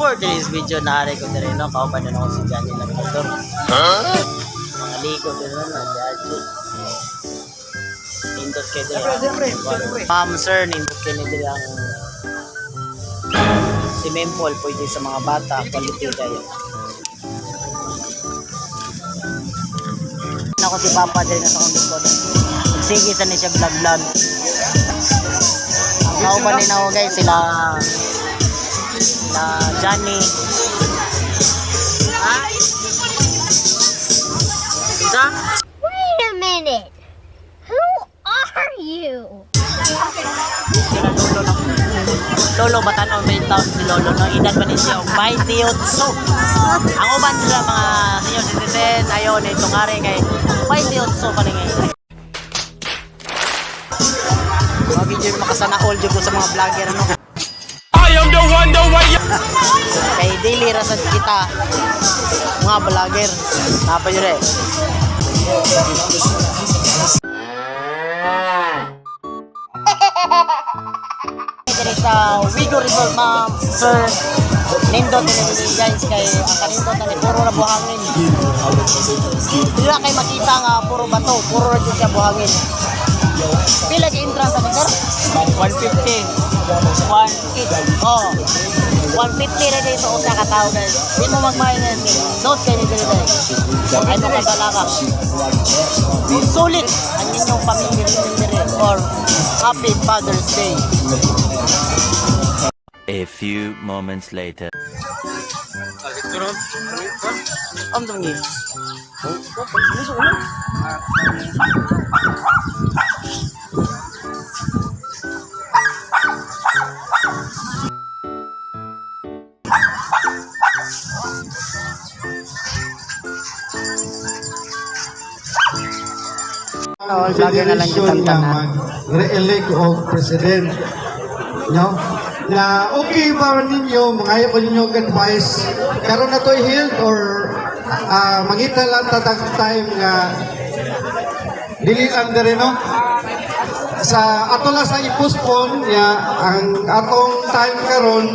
for today's video, naari ko na rin, no? Kauban na ako si Johnny lang ito. Mga ligo din na, Jaji. Nindot kayo din. Ma'am, sir, nindot kayo din ang swimming pool, pwede sa mga bata, quality kayo. Ako si Papa din sa kundok ko. Sige, sa niya vlog-vlog. Ang kauban din ako guys, sila Johnny. Ha? Isa? Wait a minute. Who are you? Sila Lolo na. Lolo, batanon ba yung taon si Lolo? No? Edad ba niya yung 28. Ang uban sila mga senior citizen, ayaw na itong hari kay 28 pa rin ngayon. Mga video yung makasana all dyan ko sa mga vlogger. Ano? I am the one, the way. Kay daily rasan kita mga vlogger. Napa yun eh. Dito sa Wigo Resort, ma'am, sir. Nindot din ni guys kay ang kanindot na ni puro na buhangin. Hindi na kayo makita nga puro bato, puro na dyan siya buhangin. Pila di entrance sa sir? 150. 1 each. Oh. 150 na kayo sa usa ka tao guys. Di mo mag-minus. Note kayo dito guys. Ay mo kabalaka. Sulit ang inyong pamilya or Happy Father's Day. A few moments later. Om tunggu. Lagi na lang yung tantanan. Re-elect o president. No? Na okay ba ninyo, mga ko ninyo advice, karon na to healed or mangita lang tatag time nga dili ang dere no? Sa ato lang sa i-postpone ya ang atong time karon.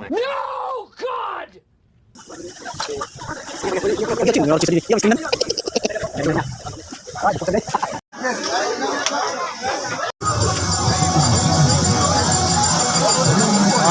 No, God! Ano?